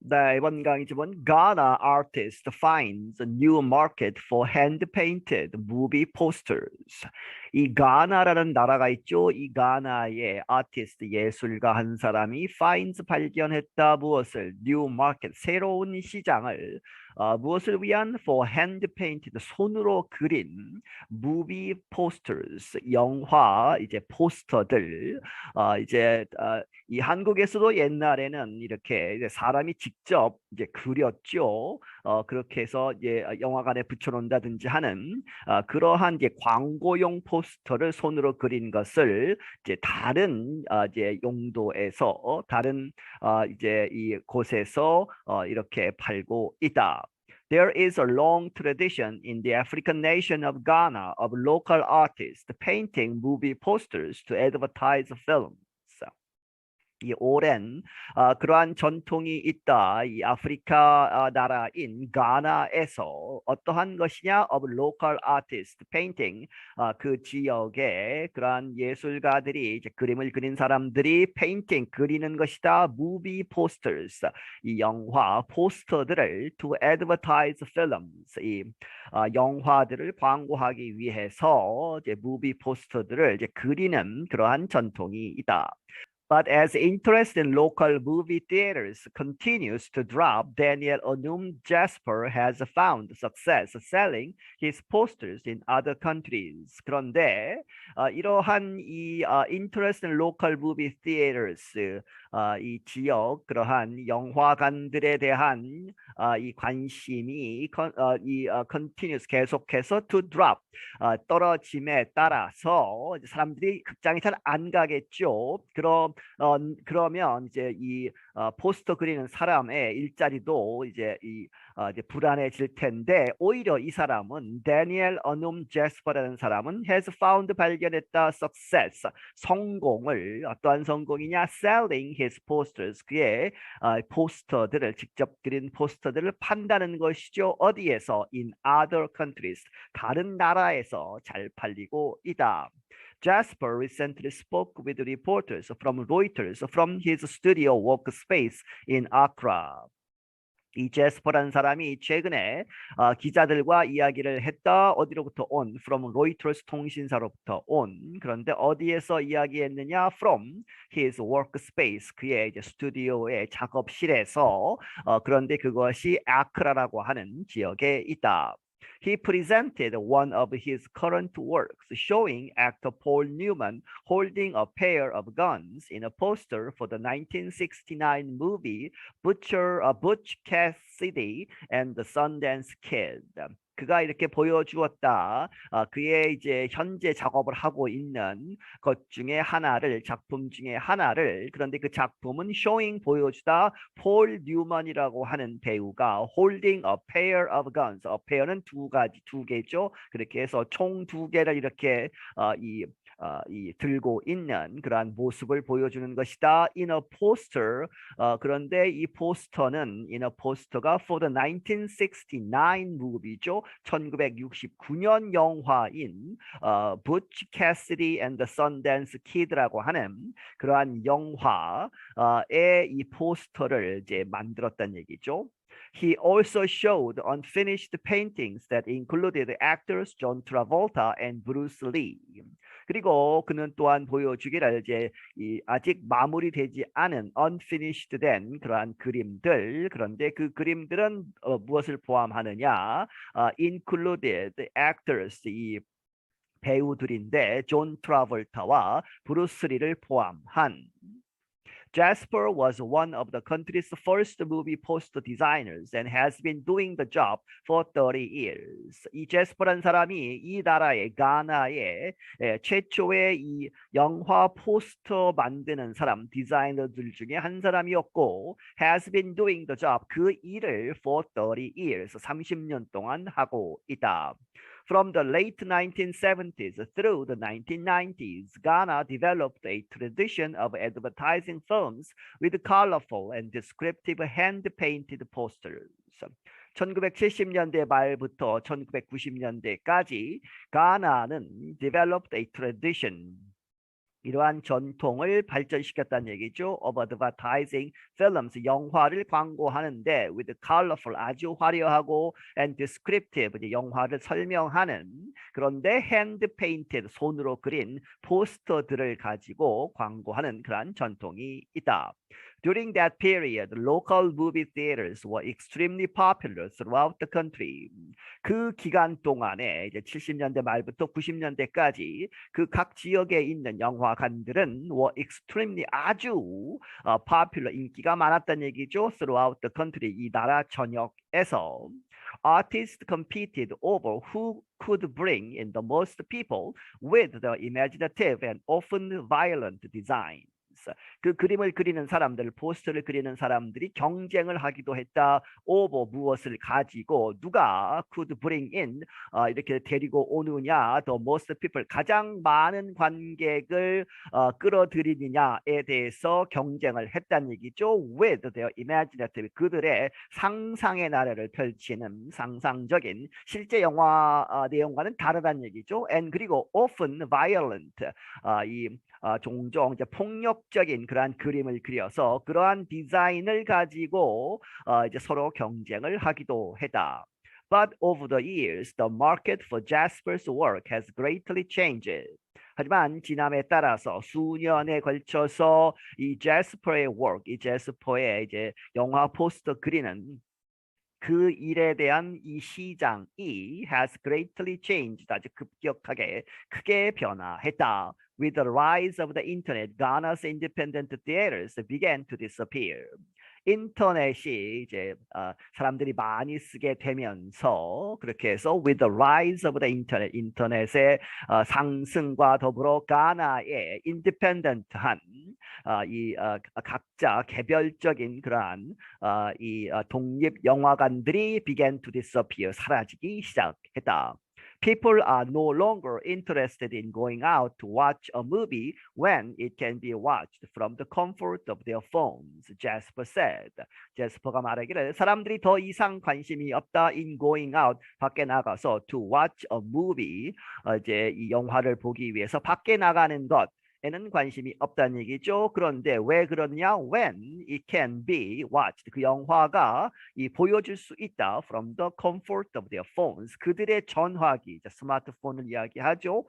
네, 이번 강의 제목은 Ghana artist finds a new market for hand-painted movie posters. 이 가나라는 나라가 있죠. 이 가나의 아티스트 예술가 한 사람이 finds 발견했다 무엇을 new market 새로운 시장을 무엇을 위한 for hand-painted 손으로 그린 movie posters 영화 이제 포스터들 이 한국에서도 옛날에는 이렇게 이제 사람이 직접 이제 그렸죠. 그렇게 해서 이제 영화관에 붙여놓는다든지 하는 그러한 이제 광고용 포스터를 손으로 그린 것을 이제 다른 이제 용도에서 다른 이제 이 곳에서 이렇게 팔고 있다. There is a long tradition in the African nation of Ghana of local artists painting movie posters to advertise films. 이 오랜 그러한 전통이 있다. 이 아프리카 나라인 가나에서 어떠한 것이냐? of local artist painting 그 지역에 그러한 예술가들이 이제 그림을 그린 사람들이 페인팅 그리는 것이다. movie posters 이 영화 포스터들을 to advertise films 이 영화들을 광고하기 위해서 이제 movie 포스터들을 이제 그리는 그러한 전통이 있다. But as interest in local movie theaters continues to drop, Daniel Onum Jasper has found success selling his posters in other countries. 그런데 이러한 이 interest in local movie theaters 이 지역 그러한 영화관들에 대한 이 관심이 continues 계속해서 to drop 떨어짐에 따라서 사람들이 극장에 잘 안 가겠죠. 그러면 이제 이 포스터 그리는 사람의 일자리도 이제 불안해질 텐데 오히려 이 사람은 데니엘 어눔 제스퍼라는 사람은 has found 발견했다 success 성공을 어떠한 성공이냐 selling his posters 그의 포스터들을 직접 그린 포스터들을 판다는 것이죠. 어디에서 in other countries 다른 나라에서 잘 팔리고 있다. Jasper recently spoke with reporters from Reuters from his studio workspace in Accra. 이 제스퍼라는 사람이 최근에 기자들과 이야기를 했다. 어디로부터 온? From Reuters 통신사로부터 온. 그런데 어디에서 이야기했느냐? From his workspace. 그의 이제 스튜디오의 작업실에서. 그런데 그것이 아크라라고 하는 지역에 있다. He presented one of his current works showing actor Paul Newman holding a pair of guns in a poster for the 1969 movie Butch Cassidy and the Sundance Kid. 그가 이렇게 보여주었다. 그의 이제 현재 작업을 하고 있는 것 중에 하나를 작품 중에 하나를 그런데 그 작품은 showing 보여주다 폴 뉴먼이라고 하는 배우가 holding a pair of guns. a pair는 두 개죠. 그렇게 해서 총 두 개를 이렇게 이 들고 있는 그러한 모습을 보여주는 것이다. In a poster. 그런데 이 포스터는 in a poster가 for the 1969 movie죠. 1969년 영화인 Butch Cassidy and the Sundance Kid라고 하는 그러한 영화의 이 포스터를 이제 만들었다는 얘기죠. He also showed unfinished paintings that included actors John Travolta and Bruce Lee. 그리고 그는 또한 보여주기를 이제 아직 마무리되지 않은 unfinished 된 그러한 그림들 그런데 그 그림들은 무엇을 포함하느냐? included actors 이 배우들인데 존 트라볼타와 브루스 리를 포함한 Jasper was one of the country's first movie poster designers and has been doing the job for 30 years. 이 제스퍼라는 사람이 이 나라의 가나의 최초의 이 영화 포스터 만드는 사람 디자이너들 중에 한 사람이었고 has been doing the job 그 일을 for 30 years 30년 동안 하고 있다. From the late 1970s through the 1990s, Ghana developed a tradition of advertising films with colorful and descriptive hand-painted posters. 1970년대 말부터 1990년대까지 가나는 developed a tradition 이러한 전통을 발전시켰다는 얘기죠. of advertising films, 영화를 광고하는데 with colorful, 아주 화려하고 and descriptive, 이제 영화를 설명하는 그런데 hand painted, 손으로 그린 포스터들을 가지고 광고하는 그러한 전통이 있다. During that period, local movie theaters were extremely popular throughout the country. 그 기간 동안에 이제 70년대 말부터 90년대까지 그 각 지역에 있는 영화관들은 were extremely 아주 popular 인기가 많았다는 얘기죠. Throughout the country 이 나라 전역에서 artists competed over who could bring in the most people with the imaginative and often violent designs. 그 그림을 그리는 사람들, 포스터를 그리는 사람들이 경쟁을 하기도 했다. over 무엇을 가지고 누가 could bring in 이렇게 데리고 오느냐, the most people 가장 많은 관객을 끌어들이느냐에 대해서 경쟁을 했다는 얘기죠. with their imaginative 그들의 상상의 나래를 펼치는 상상적인 실제 영화 내용과는 다르다는 얘기죠. and 그리고 often violent 종종 이제 폭력적인 그러한 그림을 그려서 그러한 디자인을 가지고 이제 서로 경쟁을 하기도 했다. But over the years, the market for Jasper's work has greatly changed. 하지만 지남에 따라서 수년에 걸쳐서 이 제스퍼의 work, 이 제스퍼의 이제 영화 포스터 그리는 그 일에 대한 이 시장이 has greatly changed, 아주 급격하게 크게 변화했다. With the rise of the internet, Ghana's independent theaters began to disappear. 인터넷이 이제 사람들이 많이 쓰게 되면서 그렇게 해서 with the rise of the internet, 인터넷의 상승과 더불어 가나의 independent한 이 각자 개별적인 그러한 이 독립 영화관들이 began to disappear, 사라지기 시작했다. People are no longer interested in going out to watch a movie when it can be watched from the comfort of their phones, Jasper said. 제스퍼가 말하기를 사람들이 더 이상 관심이 없다 in going out, 밖에 나가서 to watch a movie, 이제 이 영화를 보기 위해서 밖에 나가는 것 에는 관심이 없다는 얘기죠. 그런데 왜 그러느냐? When it can be watched. 그 영화가 보여줄 수 있다. From the comfort of their phones. 그들의 전화기, 스마트폰을 이야기하죠.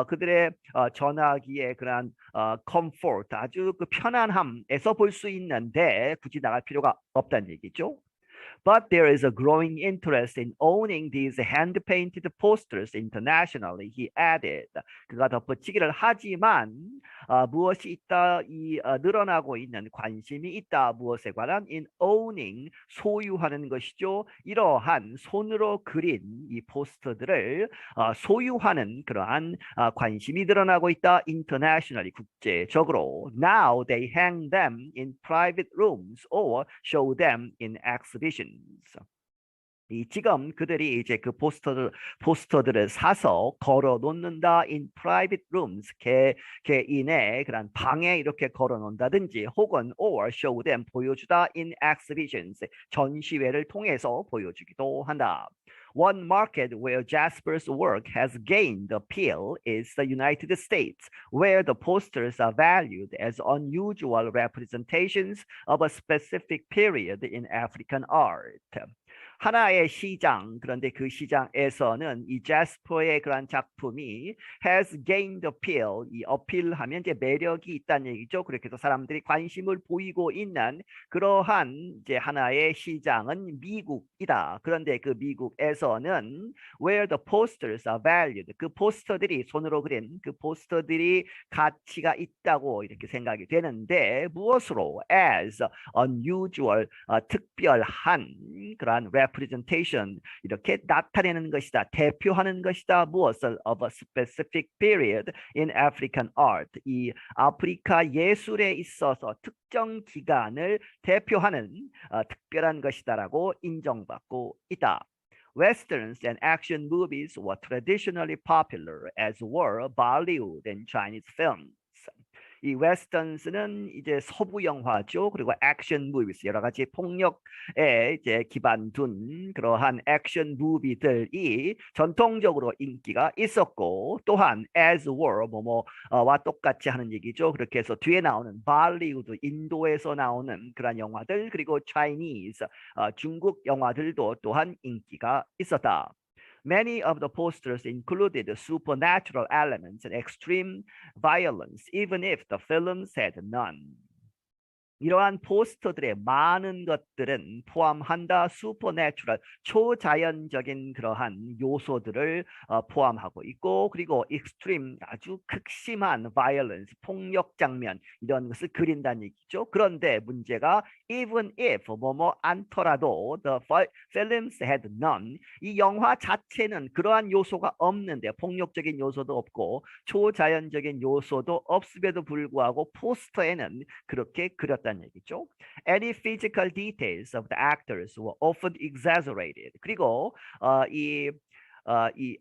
그들의 전화기의 그런 comfort, 아주 그 편안함에서 볼 수 있는데 굳이 나갈 필요가 없다는 얘기죠. But there is a growing interest in owning these hand-painted posters internationally, he added. 그가 덧붙이기를 하지만 무엇이 있다, 늘어나고 있는 관심이 있다. 무엇에 관한? in owning, 소유하는 것이죠. 이러한 손으로 그린 이 포스터들을 소유하는 그러한 관심이 늘어나고 있다. internationally, 국제적으로. Now they hang them in private rooms or show them in exhibitions. 지금 그들이 이제 그 포스터들을 사서 걸어 놓는다. in private rooms, 개인의 그런 방에 이렇게 걸어 놓는다든지 혹은 or show them, 보여주다. in exhibitions, 전시회를 통해서 보여주기도 한다. One market where Jasper's work has gained appeal is the United States, where the posters are valued as unusual representations of a specific period in African art. 하나의 시장, 그런데 그 시장에서는 이 제스퍼의 그런 작품이 has gained appeal, 이 어필하면 이제 매력이 있다는 얘기죠. 그렇게 해서 사람들이 관심을 보이고 있는 그러한 이제 하나의 시장은 미국이다. 그런데 그 미국에서는 where the posters are valued, 그 포스터들이 손으로 그린 그 포스터들이 가치가 있다고 이렇게 생각이 되는데 무엇으로? as unusual, 특별한 그러한 representation, 이렇게 나타내는 것이다. 대표하는 것이다. 무엇을? of a specific period in African art, 이 아프리카 예술에 있어서 특정 기간을 대표하는 특별한 것이다라고 인정받고 있다. Westerns and action movies were traditionally popular, as were Bollywood and Chinese films. 이 웨스턴스는 이제 서부 영화죠. 그리고 액션 무비스 여러 가지 폭력에 이제 기반 둔 그러한 액션 무비들이 전통적으로 인기가 있었고 또한 as were 뭐뭐와 똑같이 하는 얘기죠. 그렇게 해서 뒤에 나오는 발리우드 인도에서 나오는 그런 영화들 그리고 Chinese 중국 영화들도 또한 인기가 있었다. Many of the posters included supernatural elements and extreme violence, even if the films had none. 이러한 포스터들의 많은 것들은 포함한다 슈퍼내추럴 초자연적인 그러한 요소들을 포함하고 있고 그리고 익스트림 아주 극심한 바이올런스 폭력 장면 이런 것을 그린다는 얘기죠. 그런데 문제가 even if 뭐뭐 않더라도 the films had none 이 영화 자체는 그러한 요소가 없는데 폭력적인 요소도 없고 초자연적인 요소도 없음에도 불구하고 포스터에는 그렇게 그렸다는 얘기죠. Any physical details of the actors were often exaggerated. 그리고 이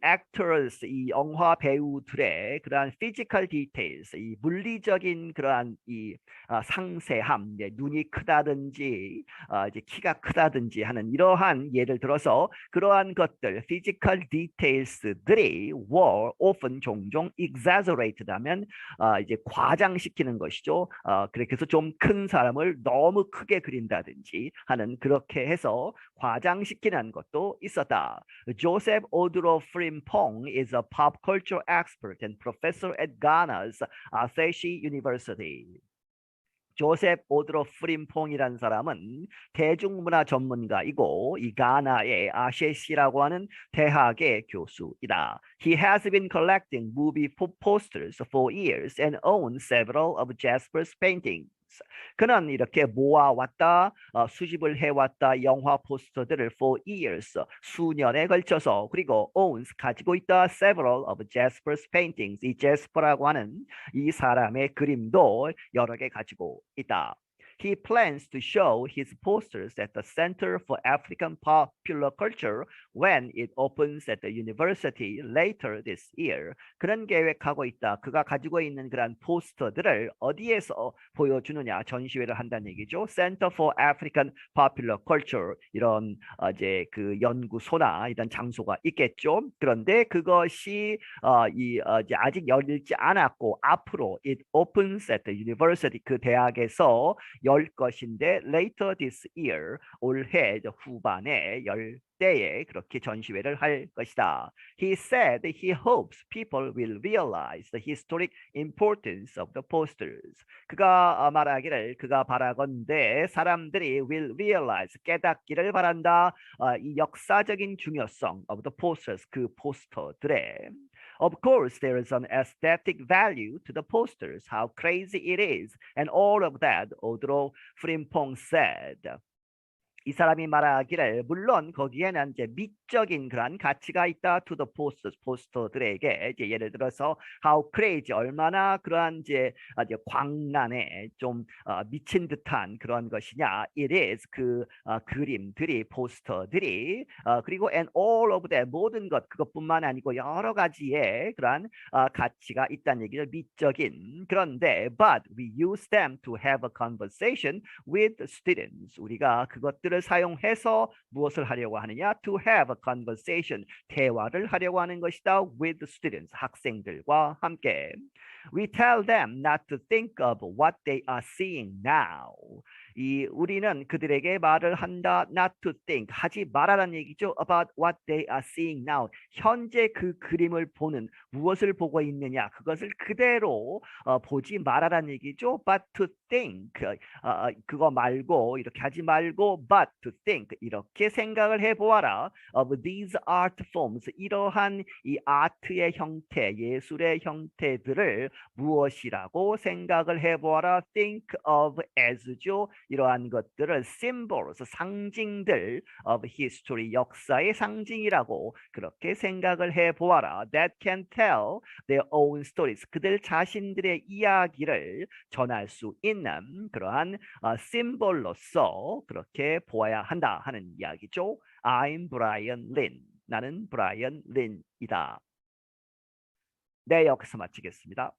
actors, 이 영화 배우들의 그러한 physical details, 이 물리적인 그러한 상세함, 눈이 크다든지, 이제 키가 크다든지 하는 이러한 예를 들어서 그러한 것들, physical details들이 were often 종종 exaggerated 하면 이제 과장시키는 것이죠. 그래서 좀 큰 사람을 너무 크게 그린다든지 하는 그렇게 해서 과장시키는 것도 있었다. Joseph Oduro Frimpong is a pop culture expert and professor at Ghana's Asahi University. 조셉 오드로 프림퐁이라는 사람은 대중문화 전문가이고 이 가나의 아셰시라고 하는 대학의 교수이다. He has been collecting movie posters for years and owns several of Jasper's paintings. 그는 이렇게 모아왔다, 수집을 해왔다 영화 포스터들을 for years, 수년에 걸쳐서 그리고 owns, 가지고 있다 several of Jasper's paintings, 이 제스퍼라고 하는 이 사람의 그림도 여러 개 가지고 있다. He plans to show his posters at the Center for African Popular Culture when it opens at the university later this year. 그런 계획하고 있다. 그가 가지고 있는 그런 포스터들을 어디에서 보여주느냐 전시회를 한다는 얘기죠. Center for African Popular Culture 이런 이제 그 연구소나 이런 장소가 있겠죠. 그런데 그것이 이제 아직 열리지 않았고 앞으로 it opens at the university 그 대학에서 열 것인데 later this year 올해 후반에 열 때에 그렇게 전시회를 할 것이다. He said he hopes people will realize the historic importance of the posters. 그가 말하기를 그가 바라건대 사람들이 will realize 깨닫기를 바란다. 이 역사적인 중요성 of the posters 그 포스터들의 Of course, there is an aesthetic value to the posters, how crazy it is, and all of that, Odro Frimpong said. 이 사람이 말하기를 물론 거기에는 이제 미적인 그런 가치가 있다 to the posters 포스터들에게 이제 예를 들어서 how crazy 얼마나 그러한 이제 광란에 좀 미친 듯한 그런 것이냐 it is 그 그림들이 포스터들이 그리고 and all of that 모든 것 그것뿐만 아니고 여러 가지의 그러한 가치가 있다는 얘기죠 미적인 그런데 but we use them to have a conversation with students 우리가 그것들을 사용해서 무엇을 하려고 하느냐? To have a conversation. 대화를 하려고 하는 것이다. With students. 학생들과 함께. We tell them not to think of what they are seeing now. 우리는 그들에게 말을 한다. Not to think. 하지 말아라는 얘기죠. About what they are seeing now. 현재 그 그림을 보는 무엇을 보고 있느냐. 그것을 그대로 보지 말아라는 얘기죠. But to think. 그거 말고 이렇게 하지 말고 but to think. 이렇게 생각을 해보아라. Of these art forms. 이러한 이 아트의 형태, 예술의 형태들을 무엇이라고 생각을 해보아라. Think of as죠. 이러한 것들을 symbols, 상징들 of history, 역사의 상징이라고 그렇게 생각을 해보아라. That can tell their own stories. 그들 자신들의 이야기를 전할 수 있는 그러한 심볼로서 그렇게 보아야 한다 하는 이야기죠. I'm Brian Lin. 나는 브라이언 린이다. 네, 여기서 마치겠습니다.